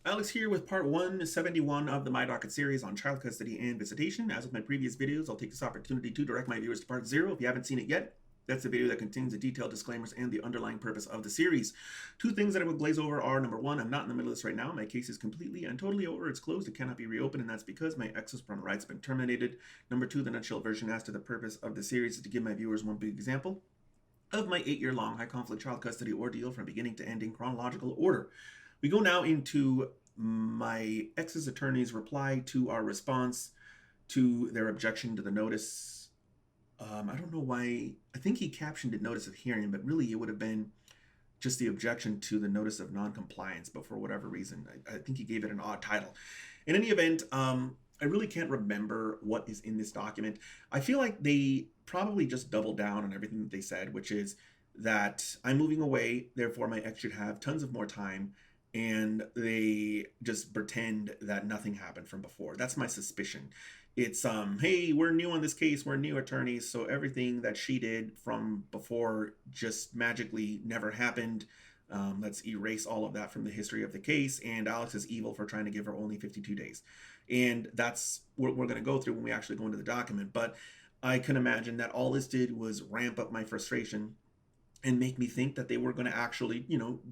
Alex here with part 171 of the My Docket series on child custody and visitation. As with my previous videos, I'll take this opportunity to direct my viewers to part 0 if you haven't seen it yet. That's the video that contains the detailed disclaimers and the underlying purpose of the series. Two things that I would glaze over are, number one, I'm not in the middle of this right now. My case is completely and totally over. It's closed. It cannot be reopened, and that's because my ex's parental rights have been terminated. Number two, the nutshell version as to the purpose of the series is to give my viewers one big example of my 8-year-long high-conflict child custody ordeal from beginning to end in chronological order. We go now into my ex's attorney's reply to our response to their objection to the notice. I don't know why. I think he captioned it notice of hearing, but really it would have been just the objection to the notice of non-compliance, but for whatever reason, I think he gave it an odd title. In any event, I really can't remember what is in this document. I feel like they probably just doubled down on everything that they said, which is that I'm moving away, therefore my ex should have tons of more time, and they just pretend that nothing happened from before. That's my suspicion. It's hey, we're new on this case, we're new attorneys, so everything that she did from before just magically never happened. Let's erase all of that from the history of the case, and Alex is evil for trying to give her only 52 days. And that's what we're going to go through when we actually go into the document. But I can imagine that all this did was ramp up my frustration and make me think that they were going to actually,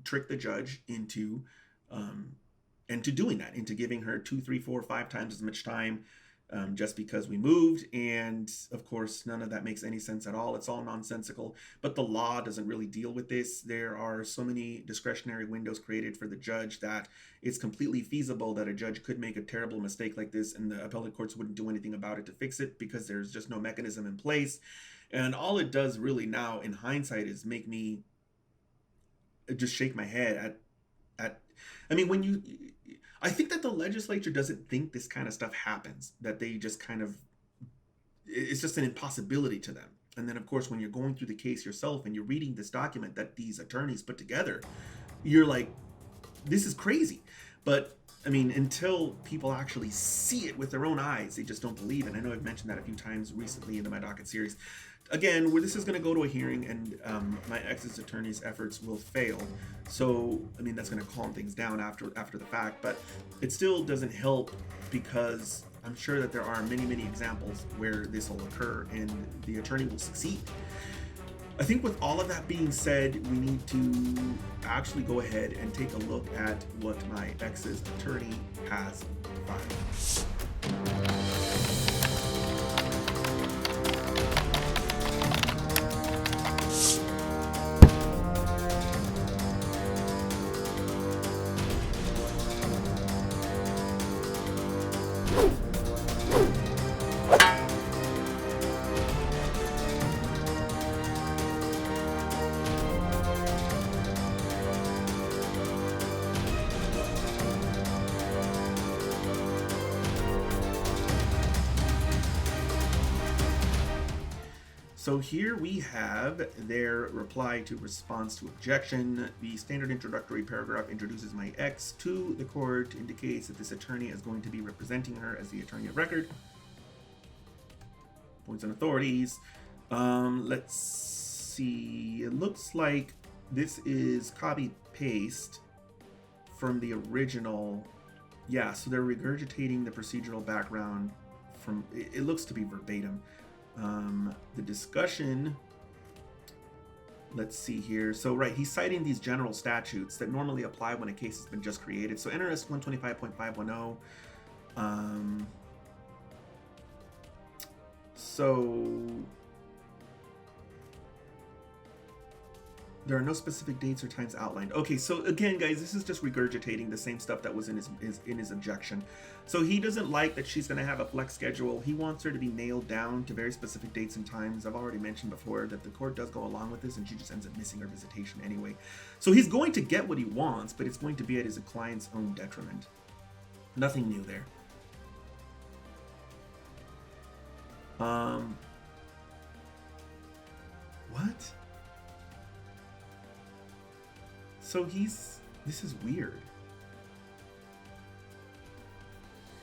trick the judge into doing that, into giving her 2, 3, 4, 5 times as much time, just because we moved. And of course, none of that makes any sense at all. It's all nonsensical, but the law doesn't really deal with this. There are so many discretionary windows created for the judge that it's completely feasible that a judge could make a terrible mistake like this, and the appellate courts wouldn't do anything about it to fix it because there's just no mechanism in place. And all it does really now in hindsight is make me just shake my head at I mean, I think that the legislature doesn't think this kind of stuff happens, that they just kind of, it's just an impossibility to them. And then of course, when you're going through the case yourself and you're reading this document that these attorneys put together, you're like, this is crazy. But I mean, until people actually see it with their own eyes, they just don't believe it. I know I've mentioned that a few times recently in my docket series. Again, where this is going to go to a hearing, and my ex's attorney's efforts will fail. So, I mean, that's going to calm things down after the fact, but it still doesn't help because I'm sure that there are many, many examples where this will occur and the attorney will succeed. I think with all of that being said, we need to actually go ahead and take a look at what my ex's attorney has filed. So here we have their reply to response to objection. The standard introductory paragraph introduces my ex to the court, indicates that this attorney is going to be representing her as the attorney of record. Points and authorities. Let's see. It looks like this is copy paste from the original. Yeah, so they're regurgitating the procedural background from, it looks to be verbatim. The discussion, let's see here. So, right, he's citing these general statutes that normally apply when a case has been just created. So, NRS 125.510. So, there are no specific dates or times outlined. Okay, so again, guys, this is just regurgitating the same stuff that was in his objection. So he doesn't like that she's going to have a flex schedule. He wants her to be nailed down to very specific dates and times. I've already mentioned before that the court does go along with this, and she just ends up missing her visitation anyway. So he's going to get what he wants, but it's going to be at his client's own detriment. Nothing new there. What? So this is weird.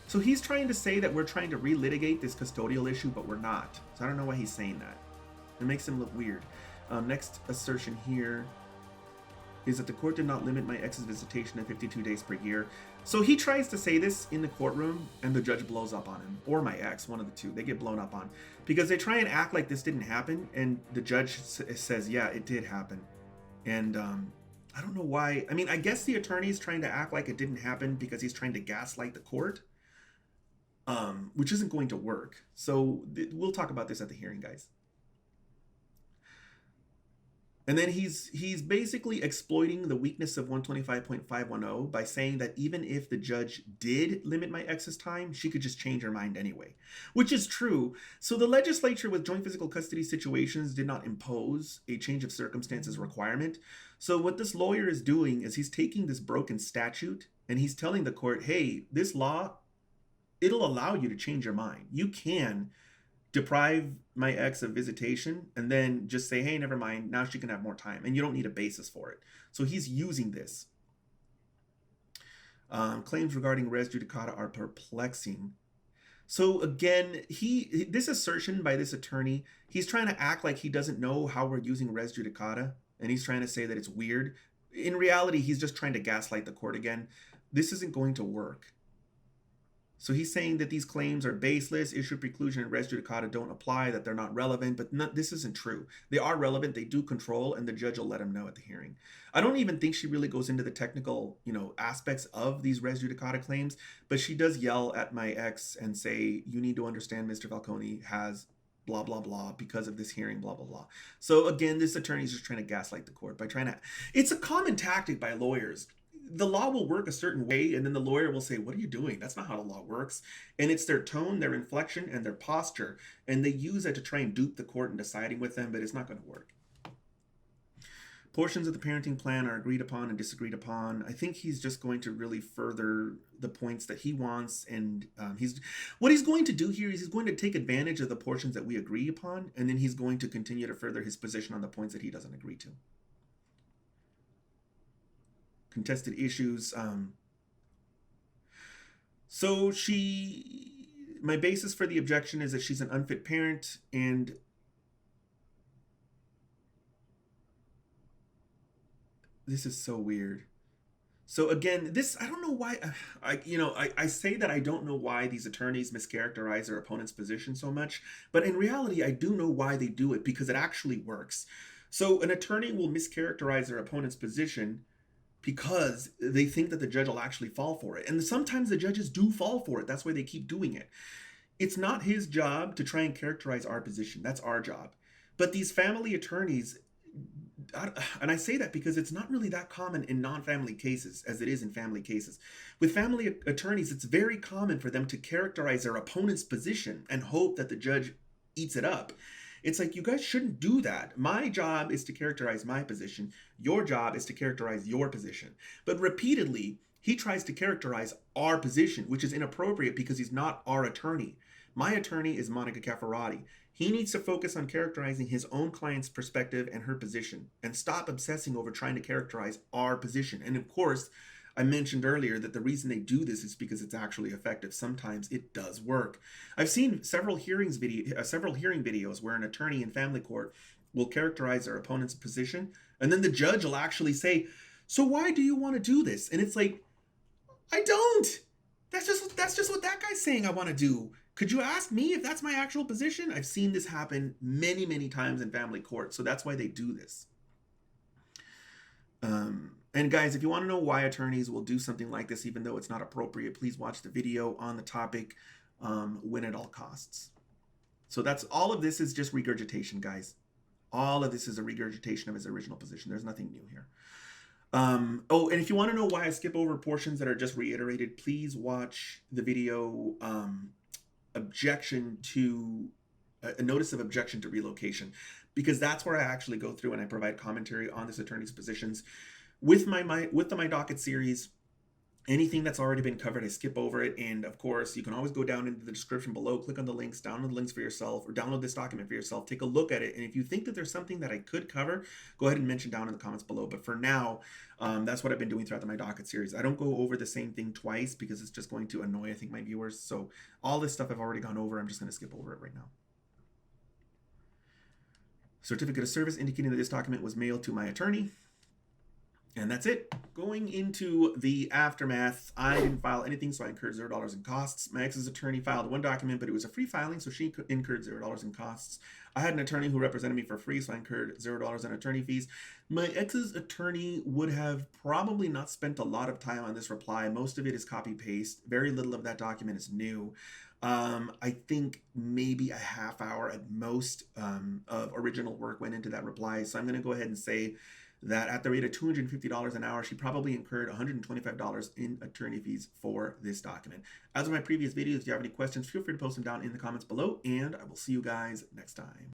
So he's trying to say that we're trying to relitigate this custodial issue, but we're not. So I don't know why he's saying that. It makes him look weird. Next assertion here. is that the court did not limit my ex's visitation to 52 days per year. So he tries to say this in the courtroom, and the judge blows up on him, or my ex, one of the two. They get blown up on because they try and act like this didn't happen, and the judge says, yeah, it did happen. And I don't know why. I mean, I guess the attorney's trying to act like it didn't happen because he's trying to gaslight the court, which isn't going to work. So we'll talk about this at the hearing, guys. And then he's basically exploiting the weakness of 125.510 by saying that even if the judge did limit my ex's time, she could just change her mind anyway, which is true. So the legislature with joint physical custody situations did not impose a change of circumstances requirement. So what this lawyer is doing is he's taking this broken statute and he's telling the court, hey, this law, it'll allow you to change your mind. You can deprive my ex of visitation and then just say, hey, never mind, now she can have more time, and you don't need a basis for it. So he's using this. Claims regarding res judicata are perplexing. So again, this assertion by this attorney, he's trying to act like he doesn't know how we're using res judicata, and he's trying to say that it's weird. In reality, he's just trying to gaslight the court again. This isn't going to work. So he's saying that these claims are baseless, issue preclusion and res judicata don't apply, that they're not relevant, but this isn't true. They are relevant, they do control, and the judge will let him know at the hearing. I don't even think she really goes into the technical, aspects of these res judicata claims, but she does yell at my ex and say, you need to understand Mr. Falcone has blah, blah, blah, because of this hearing, blah, blah, blah. So again, this attorney is just trying to gaslight the court by it's a common tactic by lawyers. The law will work a certain way, and then the lawyer will say, what are you doing? That's not how the law works. And it's their tone, their inflection, and their posture, and they use it to try and dupe the court in deciding with them, but it's not going to work. Portions of the parenting plan are agreed upon and disagreed upon. I think he's just going to really further the points that he wants, and what he's going to do here is he's going to take advantage of the portions that we agree upon, and then he's going to continue to further his position on the points that he doesn't agree to. Contested issues. So my basis for the objection is that she's an unfit parent, and this is so weird. So again, I don't know why, I say that I don't know why these attorneys mischaracterize their opponent's position so much, but in reality, I do know why they do it, because it actually works. So an attorney will mischaracterize their opponent's position because they think that the judge will actually fall for it. And sometimes the judges do fall for it. That's why they keep doing it. It's not his job to try and characterize our position. That's our job. But these family attorneys, and I say that because it's not really that common in non-family cases as it is in family cases. With family attorneys, it's very common for them to characterize their opponent's position and hope that the judge eats it up. It's like, you guys shouldn't do that. My job is to characterize my position. Your job is to characterize your position. But repeatedly, he tries to characterize our position, which is inappropriate because he's not our attorney. My attorney is Monica Cafferati. He needs to focus on characterizing his own client's perspective and her position, and stop obsessing over trying to characterize our position. And of course, I mentioned earlier that the reason they do this is because it's actually effective. Sometimes it does work. I've seen several hearing videos where an attorney in family court will characterize their opponent's position, and then the judge will actually say, so why do you want to do this? And it's like, I don't. That's just what that guy's saying I want to do. Could you ask me if that's my actual position? I've seen this happen many, many times in family court, so that's why they do this. And guys, if you want to know why attorneys will do something like this, even though it's not appropriate, please watch the video on the topic, Win at All Costs. So that's all of this is just regurgitation, guys. All of this is a regurgitation of his original position. There's nothing new here. And if you want to know why I skip over portions that are just reiterated, please watch the video, objection to a notice of objection to relocation, because that's where I actually go through and I provide commentary on this attorney's positions. With my docket series, anything that's already been covered, I skip over it. And of course, you can always go down into the description below, click on the links, download the links for yourself, or download this document for yourself, take a look at it. And if you think that there's something that I could cover, go ahead and mention down in the comments below. But for now, that's what I've been doing throughout my docket series. I don't go over the same thing twice because it's just going to annoy, I think, my viewers. So all this stuff I've already gone over. I'm just going to skip over it right now. Certificate of service indicating that this document was mailed to my attorney. And that's it. Going into the aftermath, I didn't file anything, so I incurred $0 in costs. My ex's attorney filed one document, but it was a free filing, so she incurred $0 in costs. I had an attorney who represented me for free, so I incurred $0 in attorney fees. My ex's attorney would have probably not spent a lot of time on this reply. Most of it is copy paste. Very little of that document is new. I think maybe a half hour at most of original work went into that reply. So I'm going to go ahead and say that at the rate of $250 an hour, she probably incurred $125 in attorney fees for this document. As with my previous videos, if you have any questions, feel free to post them down in the comments below, and I will see you guys next time.